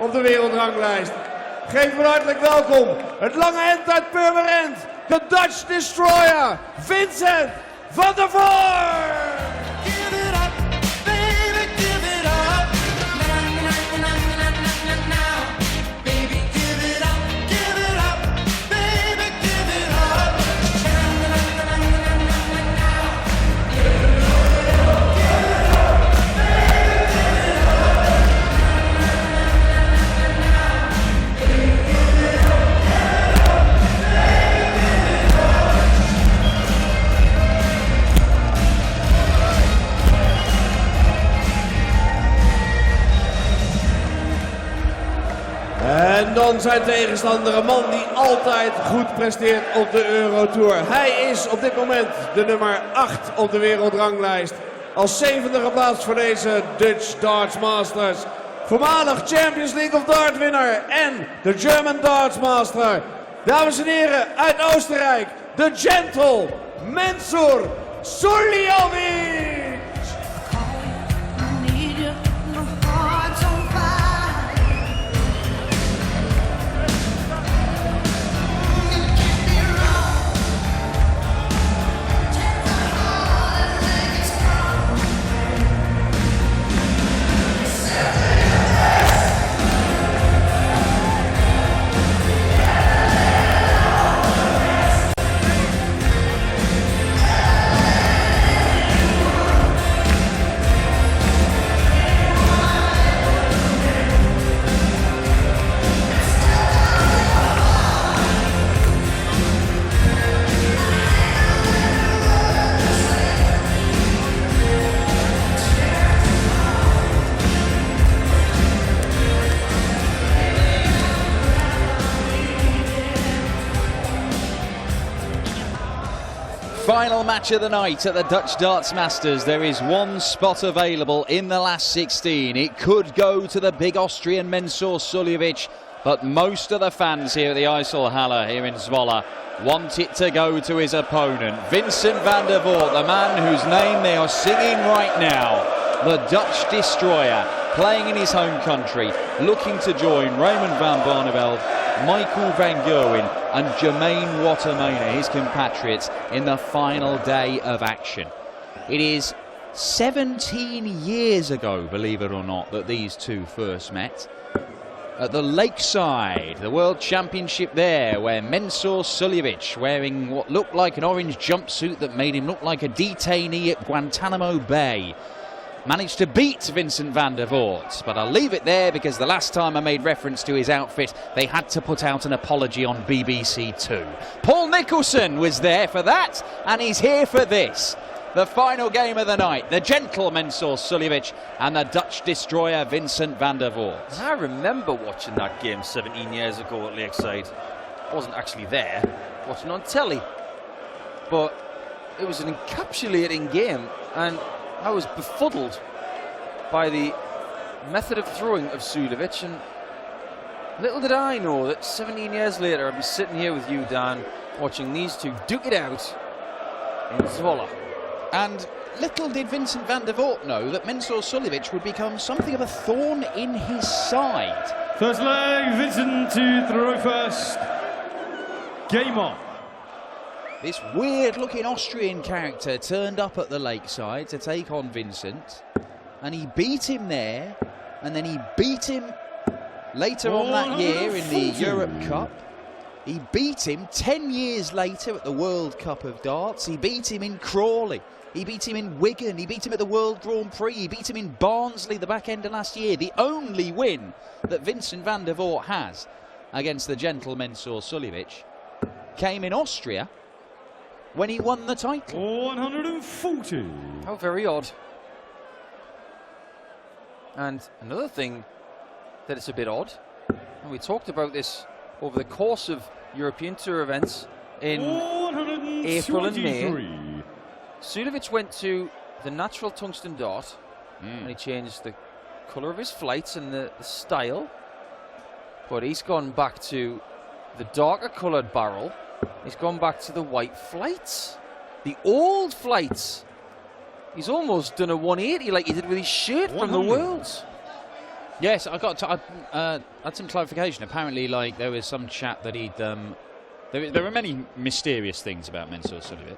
op de wereldranglijst. Geef hem hartelijk welkom, het lange end uit Purmerend, de Dutch Destroyer, Vincent van der Voort! En dan zijn tegenstander, een man die altijd goed presteert op de Eurotour. Hij is op dit moment de nummer 8 op de wereldranglijst. Als 7e geplaatst voor deze Dutch Darts Masters. Voormalig Champions League of Dart winnaar en de German Darts Master. Dames en heren, uit Oostenrijk, de gentle Mensur Suljovic. Final match of the night at the Dutch Darts Masters. There is one spot available in the last 16. It could go to the big Austrian Mensur Suljovic, but most of the fans here at the IJsselhalle here in Zwolle want it to go to his opponent, Vincent van der Voort, the man whose name they are singing right now, the Dutch Destroyer, playing in his home country, looking to join Raymond van Barneveld, Michael van Gerwen and Jermaine Wattermainer, his compatriots, in the final day of action. It is 17 years ago, believe it or not, that these two first met. At the Lakeside, the World Championship there, where Mensur Suljovic, wearing what looked like an orange jumpsuit that made him look like a detainee at Guantanamo Bay, managed to beat Vincent van der Voort. But I'll leave it there because the last time I made reference to his outfit, they had to put out an apology on BBC Two. Paul Nicholson was there for that, and he's here for this. The final game of the night, the gentle Mensur Suljovic and the Dutch Destroyer Vincent van der Voort. I remember watching that game 17 years ago at Lakeside. I wasn't actually there, watching on telly. But it was an encapsulating game, and I was befuddled by the method of throwing of Suljovic, and little did I know that 17 years later I'd be sitting here with you, Dan, watching these two duke it out in Zwolle. And little did Vincent van der Voort know that Mensur Suljovic would become something of a thorn in his side. First leg, Vincent to throw first. Game on. This weird-looking Austrian character turned up at the Lakeside to take on Vincent, and he beat him there, and then he beat him later on that year in the Europe Cup. He beat him 10 years later at the World Cup of Darts. He beat him in Crawley. He beat him in Wigan. He beat him at the World Grand Prix. He beat him in Barnsley the back end of last year. The only win that Vincent van der Voort has against the gentle Mensur Suljovic came in Austria when he won the title. 140. How very odd. And another thing that it's a bit odd, and we talked about this over the course of European Tour events in April and May. Suljovic went to the natural tungsten dart, and he changed the colour of his flights and the style, but he's gone back to the darker coloured barrel. He's gone back to the white flights, the old flights. He's almost done a 180 like he did with his shirt from the Worlds. Yes, I had some clarification. Apparently, like there was some chat that he'd. There are many mysterious things about Mensur Suljovic,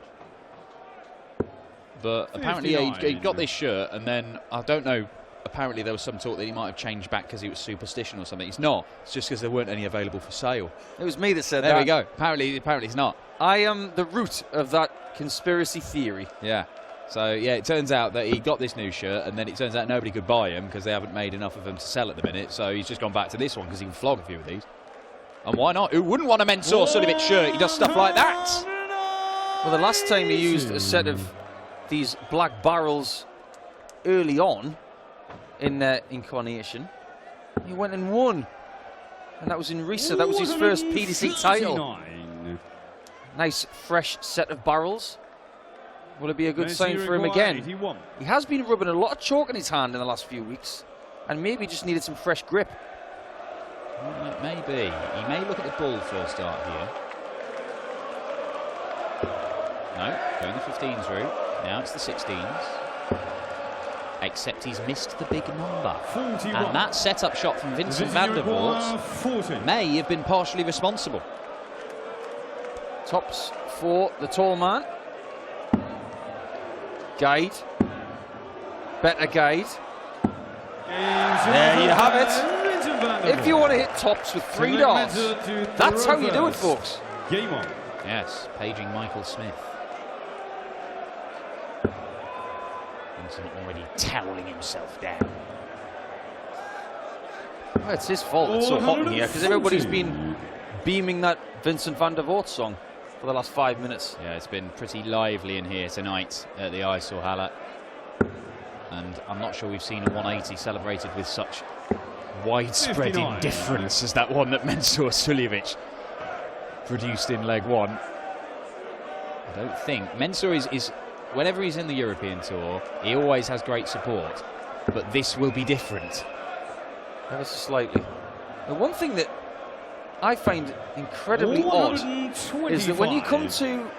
but apparently he got this shirt, and then I don't know. Apparently, there was some talk that he might have changed back because he was superstition or something. It's not. It's just because there weren't any available for sale. It was me that said that. There we go. Apparently it's not. I am the root of that conspiracy theory. Yeah. So, yeah, it turns out that he got this new shirt, and then it turns out nobody could buy him because they haven't made enough of them to sell at the minute. So he's just gone back to this one because he can flog a few of these. And why not? Who wouldn't want a Mensur Suljovic shirt? He does stuff like that. Well, the last time he used a set of these black barrels early on in their incarnation, he went and won. And that was in Risa. That was his first PDC title. Nice, fresh set of barrels. Will it be a good sign for him again? 81. He has been rubbing a lot of chalk in his hand in the last few weeks, and maybe just needed some fresh grip. Well, maybe. He may look at the ball for a start here. No, going the 15s route. Now it's the 16s. Except he's missed the big number. 41. And that set-up shot from Vincent van der Voort may have been partially responsible. Tops for the tall man. Guide. Better guide. There you have it. If you want to hit tops with 3 darts, that's how you do it, folks. Game on. Yes, paging Michael Smith. Vincent already toweling himself down. Well, it's his fault it's so hot in here because everybody's been beaming that Vincent van der Voort song for the last 5 minutes. Yeah, it's been pretty lively in here tonight at the IJsselhalle. And I'm not sure we've seen a 180 celebrated with such widespread 59. indifference as that one that Mensur Suljovic produced in leg one. I don't think. Mensur is whenever he's in the European Tour, he always has great support. But this will be different. Ever so slightly. The one thing that I find incredibly odd is that when you come to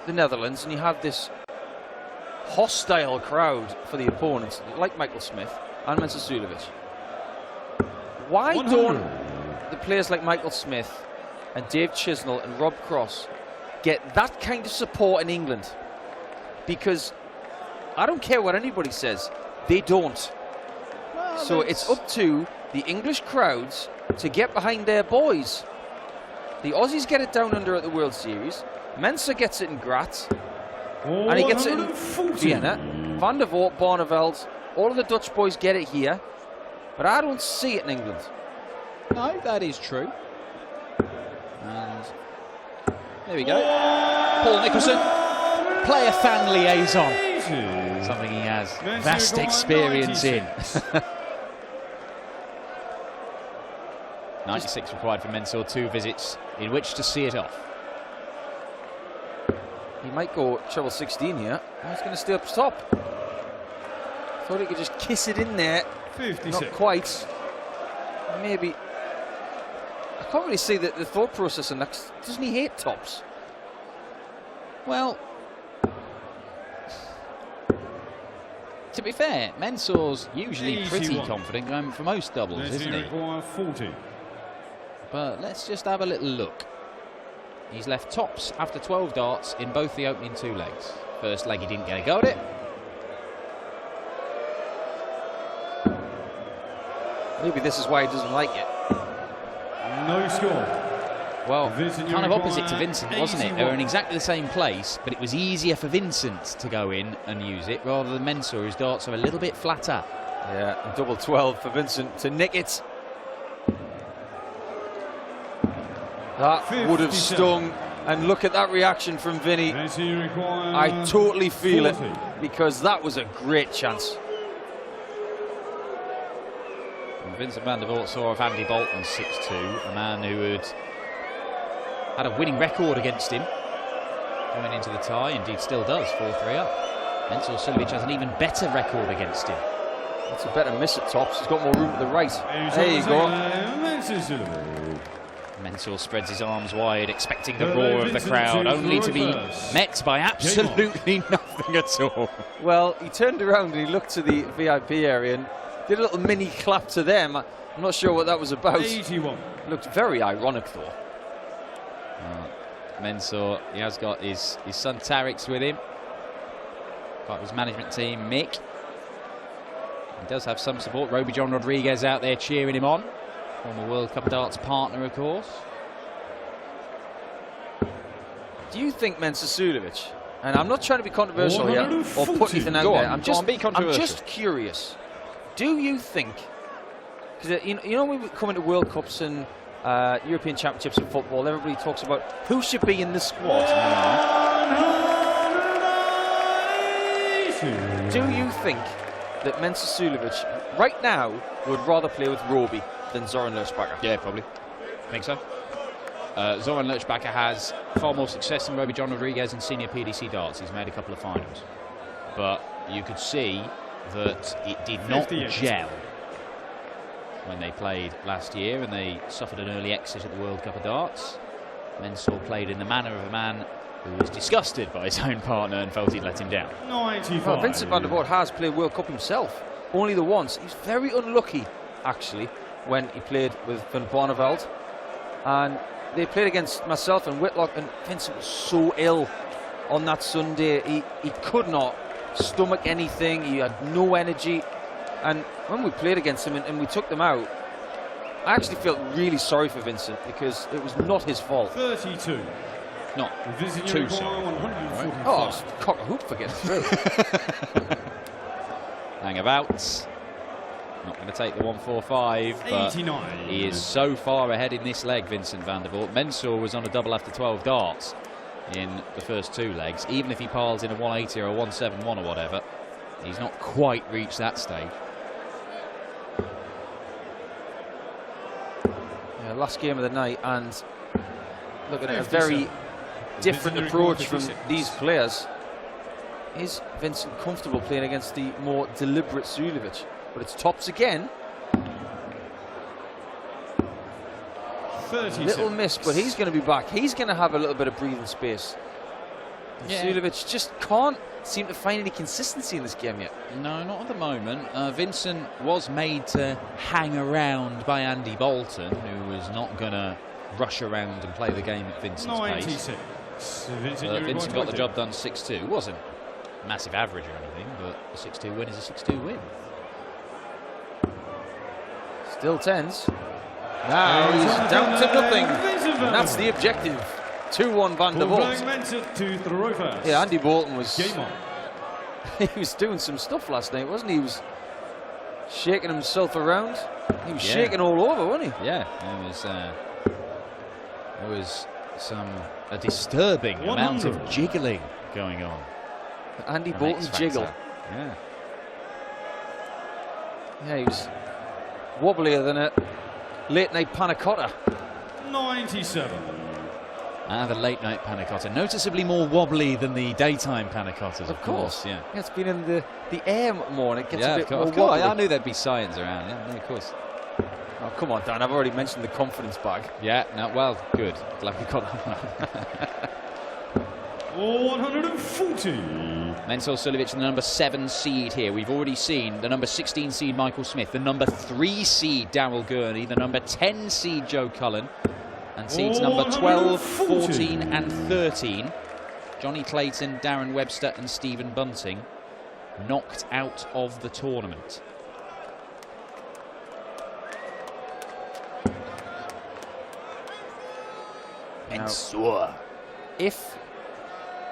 the Netherlands and you have this hostile crowd for the opponents, like Michael Smith and Mensur Suljovic, why don't the players like Michael Smith and Dave Chisnell and Rob Cross get that kind of support in England? Because I don't care what anybody says, they don't. Well, so it's up to the English crowds to get behind their boys. The Aussies get it down under at the World Series. Mensur gets it in Graz. And he gets it in Vienna. Van der Voort, Barneveld, all of the Dutch boys get it here. But I don't see it in England. No, that is true. And there we go. Paul Nicholson, player-fan liaison. Something he has vast experience in. 96 required for Mensur, 2 visits in which to see it off. He might go treble 16 here. He's going to stay up top. Thought he could just kiss it in there. 56. Not quite. Maybe. I can't really see the thought process in that. Doesn't he hate tops? Well, to be fair, Mensur's usually pretty confident going for most doubles, isn't he? 40. But let's just have a little look. He's left tops after 12 darts in both the opening 2 legs. First leg he didn't get a go at it. Maybe this is why he doesn't like it. No score. Well, Vincent, kind of opposite to Vincent, wasn't it? They were 81. in exactly the same place, but it was easier for Vincent to go in and use it rather than Mensur, whose darts are a little bit flatter. Yeah, and double 12 for Vincent to nick it. That would have 57. stung. And look at that reaction from Vinny. I totally feel it, because that was a great chance. And Vincent van der Voort saw off Andy Bolton 6-2, a man who had a winning record against him going into the tie, indeed still does, 4-3 up. Mensur Suljovic has an even better record against him. That's a better miss at tops. He's got more room to the right. There you go. Mensur spreads his arms wide, expecting the roar of the crowd, only to be met by absolutely nothing at all. Well, he turned around and he looked to the VIP area, and did a little mini clap to them. I'm not sure what that was about. 81. Looked very ironic though. Mensah, he has got his son Tarek's with him. Part of his management team, Mick. He does have some support. Roby John Rodriguez out there cheering him on. Former World Cup darts partner, of course. Do you think Mensah Suljovic, and I'm not trying to be controversial here or put anything out there, I'm just curious. Do you think, because you know when we come into World Cups and European Championships in football, everybody talks about who should be in the squad. Do you think that Mensah Suljovic right now would rather play with Roby than Zoran Lerchbacher? Yeah, probably. Think so. Zoran Lerchbacher has far more success than Roby John Rodriguez in senior PDC darts. He's made a couple of finals. But you could see that it did not gel when they played last year, and they suffered an early exit at the World Cup of Darts. Mensah played in the manner of a man who was disgusted by his own partner and felt he'd let him down. 95. Well, Vincent van der Voort has played World Cup himself, only the once. He was very unlucky, actually, when he played with Van Barneveld. And they played against myself and Whitlock, and Vincent was so ill on that Sunday. He could not stomach anything. He had no energy. And when we played against him and we took them out, I actually felt really sorry for Vincent because it was not his fault. 32. Not too sorry. Right. Oh, it's cock a hoop for getting through. Hang about. Not going to take the 145, but 89. he is so far ahead in this leg, Vincent van der Voort. Mensah was on a double after 12 darts in the first two legs. Even if he piles in a 180 or a 171 or whatever, he's not quite reached that stage. Yeah, last game of the night, and looking at a very different approach from these players. Is Vincent comfortable playing against the more deliberate Suljovic? But it's tops again. 36. Little miss, but he's going to be back. He's going to have a little bit of breathing space. Yeah. Suljovic just can't seem to find any consistency in this game yet. No, not at the moment. Vincent was made to hang around by Andy Bolton, who was not going to rush around and play the game at Vincent's 96. pace. Vincent got the job done 6-2. Wasn't a massive average or anything, but a 6-2 win is a 6-2 win. Still tens. Now he's down to nothing. And that's the objective. 2-1 Van der Voort. Yeah, Andy Bolton was... Game on. He was doing some stuff last night, wasn't he? He was shaking himself around. He was shaking all over, wasn't he? Yeah, there was a disturbing amount of jiggling going on. Andy Bolton jiggle. Yeah. Yeah, he was wobblier than a late night panna cotta. 97. The late night panna cotta, noticeably more wobbly than the daytime panna cottas, of course. Yeah. It's been in the air more, and it gets a bit more of course. wobbly. I knew there'd be science around. Yeah, of course. Oh, come on, Dan. I've already mentioned the confidence bag. Yeah. No. Well, good. Glad we got that. 140. Mensah Suljovic, the number 7 seed here. We've already seen the number 16 seed Michael Smith, the number 3 seed Daryl Gurney, the number 10 seed Joe Cullen, and seeds number 12, 14 and 13. Johnny Clayton, Darren Webster and Stephen Bunting knocked out of the tournament. Now, if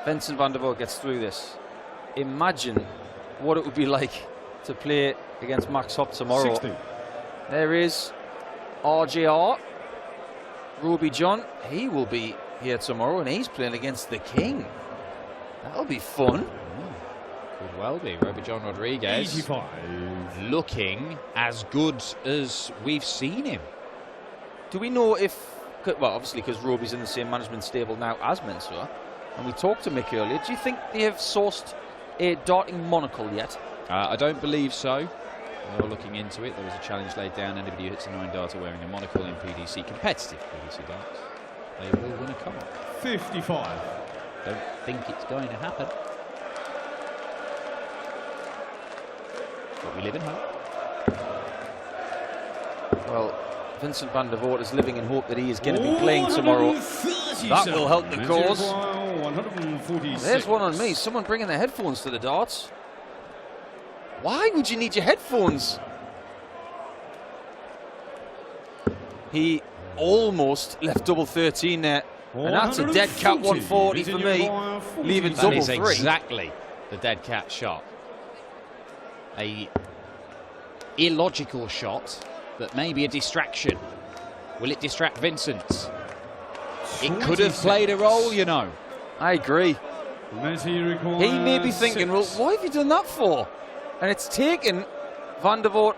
Vincent van der Voort gets through this, imagine what it would be like to play against Max Hopp tomorrow. 60. There is RJR, Roby John. He will be here tomorrow, and he's playing against the King. That'll be fun. Could well be. Roby John Rodriguez 85. looking as good as we've seen him. Do we know if, well, obviously because Roby's in the same management stable now as Mensah, and we talked to Mick earlier, do you think they have sourced a darting monocle yet? I don't believe so. They're looking into it. There was a challenge laid down. Anybody who hits a 9 darter wearing a monocle in PDC, competitive PDC darts, they will win a cup. 55. Don't think it's going to happen. But we live in hope. Well, Vincent van der Voort is living in hope that he is going to be playing tomorrow. That will help the cause. There's one on me. Someone bringing their headphones to the darts. Why would you need your headphones? He almost left double 13 there. And that's a dead cat 140 for me. Leaving double 3. That is exactly the dead cat shot. A illogical shot that may be a distraction. Will it distract Vincent? It could have played a role, you know. I agree. He may be thinking, well, why have you done that for? And it's taken Van der Voort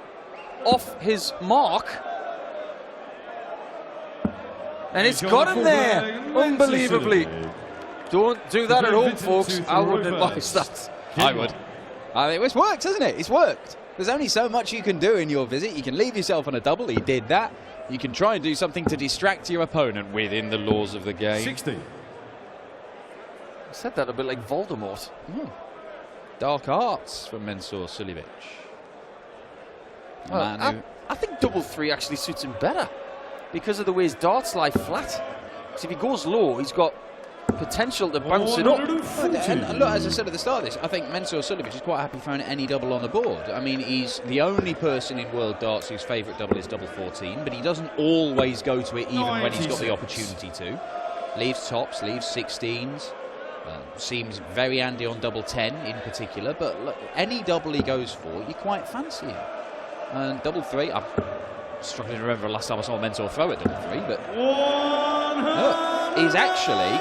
off his mark. And it's got him there, unbelievably. Don't do that at home, folks. I wouldn't advise that. I would. I mean, it's worked, hasn't it? It's worked. There's only so much you can do in your visit. You can leave yourself on a double. He did that. You can try and do something to distract your opponent within the laws of the game. 60. I said that a bit like Voldemort. Dark arts from Mensur Suljovic. Well, I think double 3 actually suits him better because of the way his darts lie flat. So if he goes low, he's got potential to bounce it up. And look, as I said at the start of this, I think Mensur Suljovic is quite happy throwing any double on the board. I mean, he's the only person in world darts whose favourite double is double 14, but he doesn't always go to it even when he's got the opportunity to. Leaves tops, leaves 16s. Seems very handy on double 10 in particular, but look, any double he goes for, you quite fancy him. And double 3, I'm struggling to remember the last time I saw Mensur throw at double 3, but look, he's actually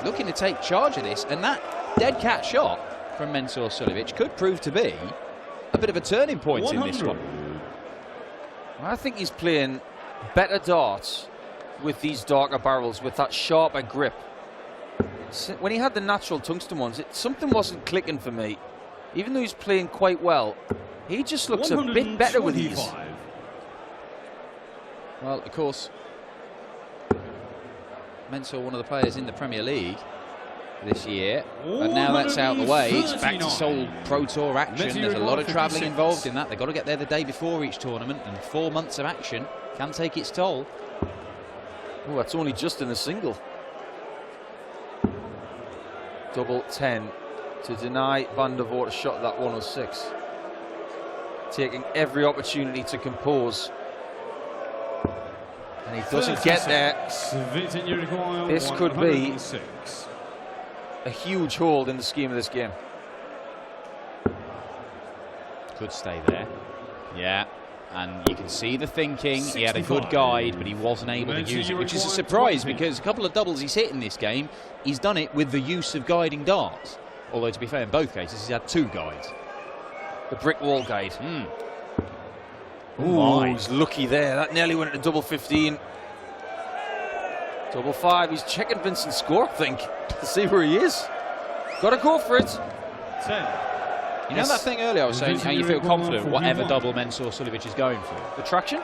looking to take charge of this, and that dead cat shot from Mensur Suljovic could prove to be a bit of a turning point 100. in this one. I think he's playing better darts with these darker barrels, with that sharper grip. When he had the natural tungsten ones, something wasn't clicking for me. Even though he's playing quite well, he just looks a bit better with these. Well, of course, Mensur, one of the players in the Premier League this year, but now that's out of the way, it's back to Seoul Pro Tour action. There's a lot of travelling involved in that. They've got to get there the day before each tournament, and 4 months of action can take its toll. Oh, that's only just in a single. Double 10 to deny Van der Voort a shot at that 106. Taking every opportunity to compose. And he doesn't get there. This could be a huge hold in the scheme of this game. Could stay there. Yeah. And you can see the thinking. He had a good guide, but he wasn't able to use it, which is a surprise because a couple of doubles he's hit in this game, he's done it with the use of guiding darts. Although, to be fair, in both cases, he's had 2 guides. The brick wall guide. Ooh, he's lucky there. That nearly went to double 15. Double 5. He's checking Vincent's score, I think, to see where he is. Got to go for it. 10. You know that thing earlier I was saying, how you feel confident whatever double Mensur Suljovic is going for? The traction?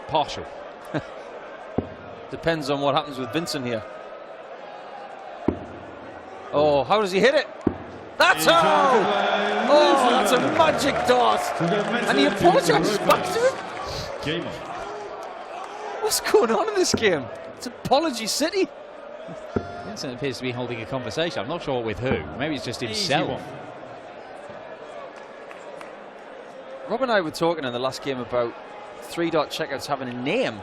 Partial. Depends on what happens with Vincent here. Oh, how does he hit it? That's how! Oh, that's a magic dart! And he apologises back to him? What's going on in this game? It's Apology City. Vincent appears to be holding a conversation. I'm not sure with who. Maybe it's just himself. Rob and I were talking in the last game about 3-dot checkouts having a name.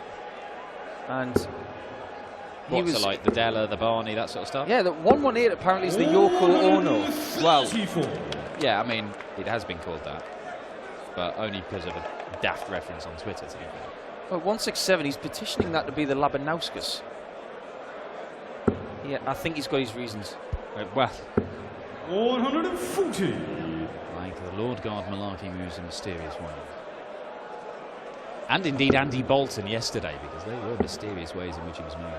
And what's it like? The Della, the Barney, that sort of stuff? Yeah, the 118 apparently is the Yoko Ono. Well, yeah, I mean, it has been called that. But only because of a daft reference on Twitter, to be fair. Well, 167, he's petitioning that to be the Labanauskas. Yeah, I think he's got his reasons. Well, 140. like the Lord God Malarkey moves in mysterious ways. And indeed Andy Bolton yesterday, because they were mysterious ways in which he was moving.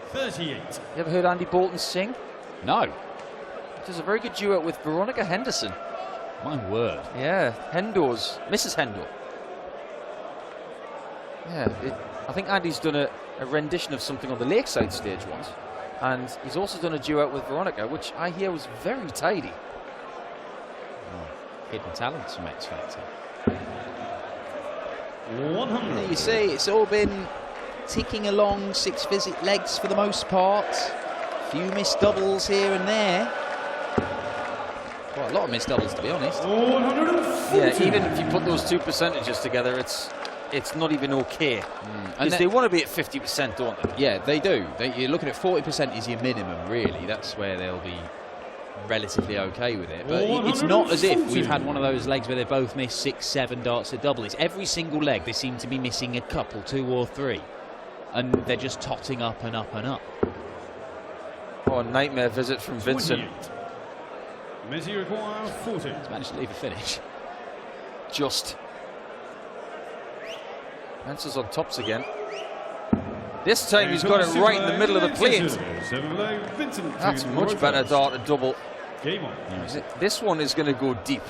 38. You ever heard Andy Bolton sing? No. He does a very good duet with Veronica Henderson. My word. Yeah, Hendo's, Mrs. Hendo. Yeah, I think Andy's done a rendition of something on the Lakeside stage once. And he's also done a duet with Veronica, which I hear was very tidy. Oh, hidden talents from X Factor. 100. You see, it's all been ticking along, 6 visit legs for the most part. A few missed doubles here and there. Quite a lot of missed doubles, to be honest. 140. Yeah, even if you put those two percentages together, it's not even okay. Because they want to be at 50%, don't they? Yeah, they do. You're looking at 40% is your minimum, really. That's where they'll be relatively okay with it. But it's not as if we've had one of those legs where they both missed 6, 7 darts at double. It's every single leg they seem to be missing a couple, 2 or 3. And they're just totting up and up and up. Oh, a nightmare visit from Vincent. Messi require 40. He's managed to leave a finish. Just. Mensa's on tops again. This time he's got it right in the middle of the plate. That's much better dart at double. Game on. This one is going to go deep.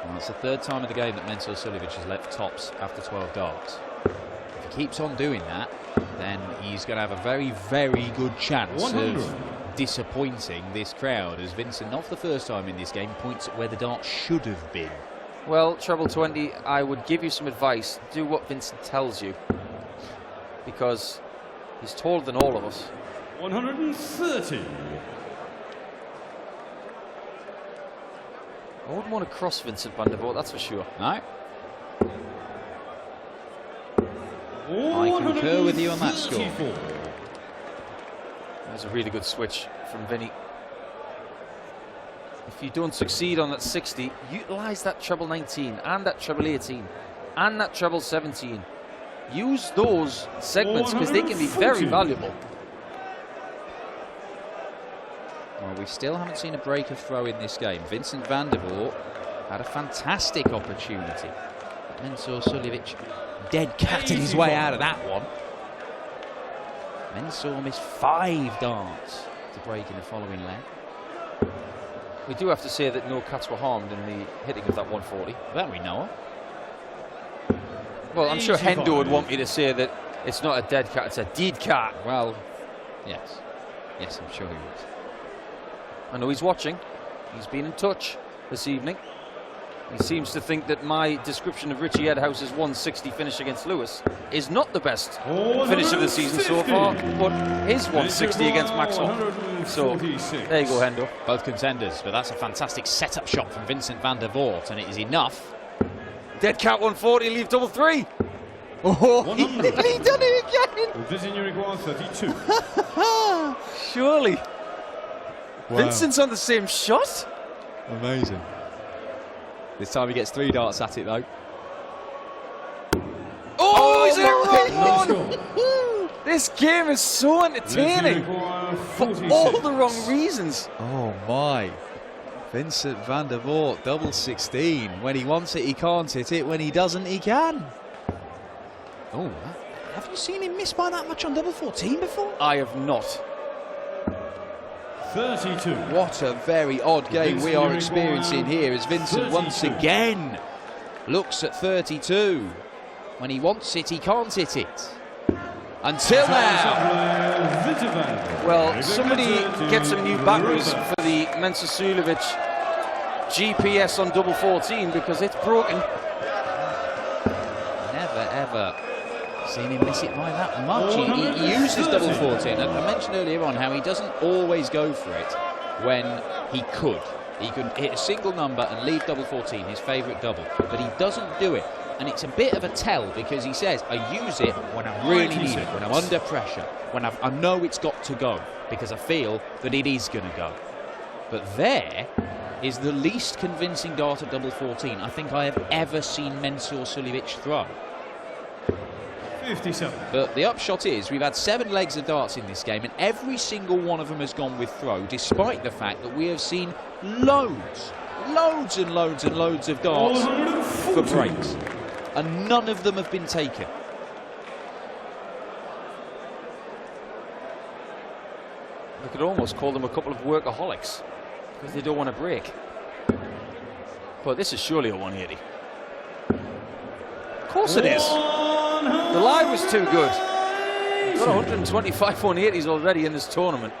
Well, it's the 3rd time of the game that Suljovic has left tops after 12 darts. If he keeps on doing that, then he's going to have a very, very good chance 100. of disappointing this crowd, as Vincent, not for the first time in this game, points at where the dart should have been. Well, treble 20, I would give you some advice. Do what Vincent tells you, because he's taller than all of us. 130. I wouldn't want to cross Vincent van der Voort, that's for sure. No. I concur with you on that score. That's a really good switch from Vinny. If you don't succeed on that 60, utilise that treble 19 and that treble 18 and that treble 17. Use those segments because they can be very valuable. Well, we still haven't seen a breaker throw in this game. Vincent van der Voort had a fantastic opportunity. Suljovic dead catted his way out of that one. Mensah missed 5 darts to break in the following leg. We do have to say that no cats were harmed in the hitting of that 140. That we know of. Well, I'm sure Hendo would want me to say that it's not a dead cat, it's a dead cat. Well, yes. Yes, I'm sure he would. I know he's watching. He's been in touch this evening. He seems to think that my description of Richie Edhouse's 160 finish against Lewis is not the best finish of the season so far, but his 160 against Maxwell. So, there you go, Hendo. Both contenders, but that's a fantastic setup shot from Vincent van der Voort, and it is enough. Dead cat 140, leave double 3. Oh, he done it again! This in your require 32. Surely. Wow. Vincent's on the same shot? Amazing. This time he gets 3 darts at it, though. Oh, he's hit right on! This game is so entertaining for all the wrong reasons. Oh, my. Vincent van der Voort, double 16. When he wants it, he can't hit it. When he doesn't, he can. Oh, have you seen him miss by that much on double 14 before? I have not. 32. What a very odd game we are experiencing here as Vincent once again looks at 32. When he wants it, he can't hit it. Until now. Well, somebody get some new batteries for the Mensa Suljovic GPS on double 14 because it's broken. Never ever seen him miss it by that much. He uses double 14. I mentioned earlier on how he doesn't always go for it when he could. He could hit a single number and leave double 14, his favourite double, but he doesn't do it. And it's a bit of a tell because he says, I use it when I really need it, when I'm under pressure, when I know it's got to go, because I feel that it is going to go. But there is the least convincing dart at double 14 I think I have ever seen Mensah Suljovic throw. 57. But the upshot is we've had 7 legs of darts in this game and every single one of them has gone with throw, despite the fact that we have seen loads and loads and loads of darts for breaks. And none of them have been taken. We could almost call them a couple of workaholics because they don't want to break. But this is surely a 180. Of course it is. The line was too good. We've got 125 180s already in this tournament.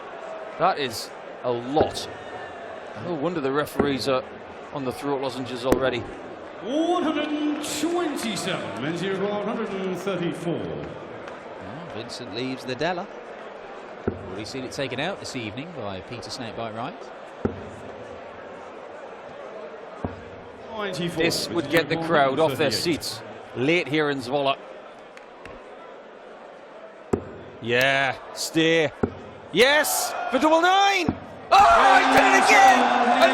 That is a lot. No wonder the referees are on the throat lozenges already. 127. Men's Euro 134. Vincent leaves the Della. Already seen it taken out this evening by Peter Snakebite Wright. 94. This would get the crowd off their seats late here in Zwolle. Yeah, steer. Yes, for double 9. Oh, he did it again!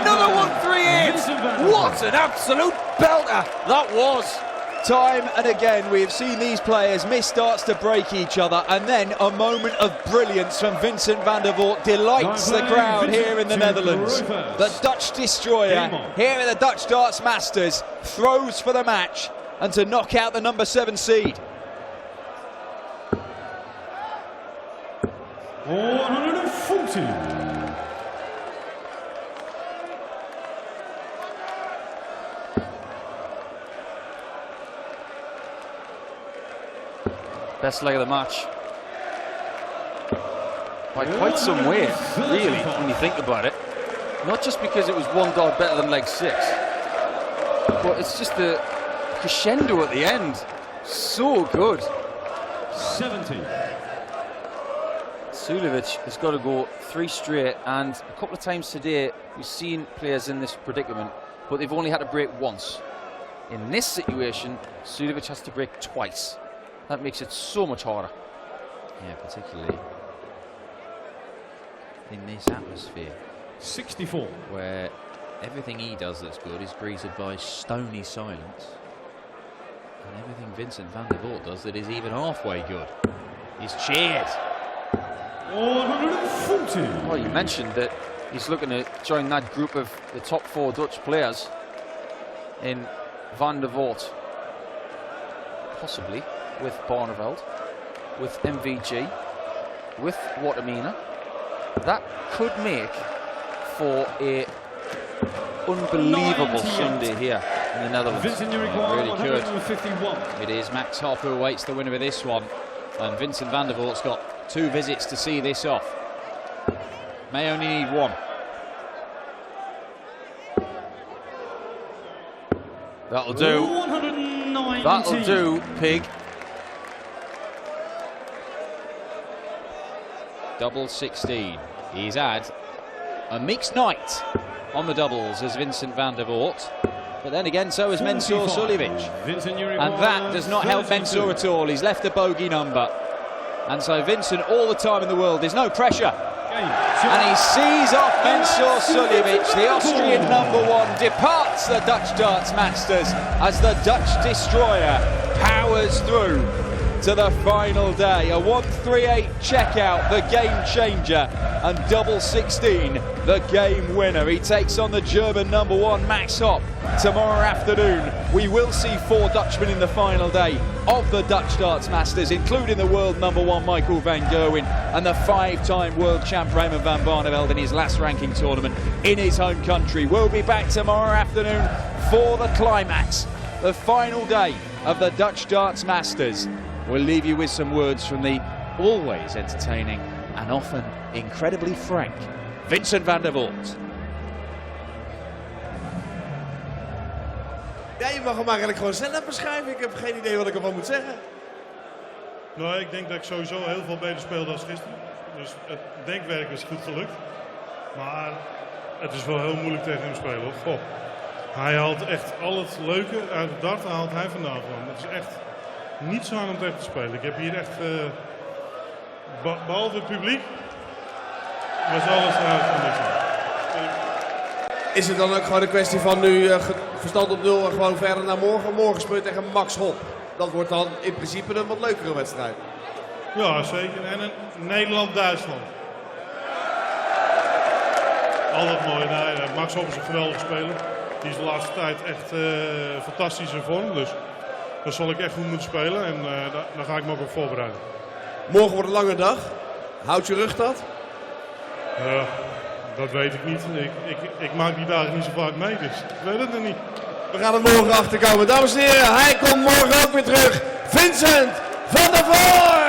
Another 138. What an absolute belter that was. Time and again we have seen these players miss starts to break each other, and then a moment of brilliance from Vincent van der Voort delights the crowd here in the Netherlands. The Dutch destroyer here at the Dutch Darts Masters throws for the match and to knock out the number 7 seed. 140. Best leg of the match. By quite some way, really, when you think about it. Not just because it was one dot better than leg 6, but it's just the crescendo at the end. So good. 70. Suljovic has got to go 3 straight, and a couple of times today we've seen players in this predicament, but they've only had to break once. In this situation, Suljovic has to break twice. That makes it so much harder. Yeah, particularly in this atmosphere. 64. Where everything he does that's good is greeted by stony silence. And everything Vincent van der Voort does that is even halfway good is cheered. 140. Well, you mentioned that he's looking to join that group of the top 4 Dutch players in Van der Voort. Possibly with Barneveld, with MVG, with Watermina. That could make for a unbelievable Sunday here in the Netherlands. Vincent Really could. 151. It is Max Hopp who awaits the winner of this one, and Vincent van der Voort's got 2 visits to see this off. May only need 1. That'll do. 190. That'll do, Pig. Double 16. He's had a mixed night on the doubles as Vincent van der Voort, but then again so has Mensur Suljovic, and that does not help Mensur at all. He's left a bogey number, and so Vincent, all the time in the world, there's no pressure, and he sees off Mensur Suljovic. The Austrian number 1 departs the Dutch Darts Masters as the Dutch destroyer powers through to the final day. A 138 checkout, the game changer, and double 16, the game winner. He takes on the German number 1, Max Hopp, tomorrow afternoon. We will see 4 Dutchmen in the final day of the Dutch Darts Masters, including the world number 1, Michael van Gerwen, and the 5-time world champ Raymond van Barneveld in his last ranking tournament in his home country. We'll be back tomorrow afternoon for the climax, the final day of the Dutch Darts Masters. We'll leave you with some words from the always entertaining and often incredibly frank Vincent van der Voort. Ja, je mag hem eigenlijk gewoon zelf beschrijven. Ik heb geen idee wat ik ervan moet zeggen. Nou, ik denk dat ik sowieso heel veel beter speelde als gisteren. Dus het denkwerk is goed gelukt. Maar het is wel heel moeilijk tegen hem spelen, hoor. Goh. Hij haalt echt al het leuke uit het dart, haalt hij vandaan gewoon. Het is echt niet zo aan om tegen te spelen. Ik heb hier echt, behalve het publiek, was alles eruit van niks aan. Is het dan ook gewoon een kwestie van nu verstand op 0 en gewoon verder naar morgen? Morgen speel je tegen Max Hopp. Dat wordt dan in principe een wat leukere wedstrijd. Ja, zeker. En een Nederland-Duitsland. Altijd mooi. Nee, Max Hopp is een geweldige speler. Die is de laatste tijd echt fantastisch in vorm. Dus daar zal ik echt goed moeten spelen. En daar ga ik me ook op voorbereiden. Morgen wordt een lange dag. Houdt je rug dat? Dat weet ik niet. Ik maak die dagen niet zo vaak mee, dus ik weet het nog niet. We gaan er morgen achter komen. Dames en heren, hij komt morgen ook weer terug. Vincent van der Voort!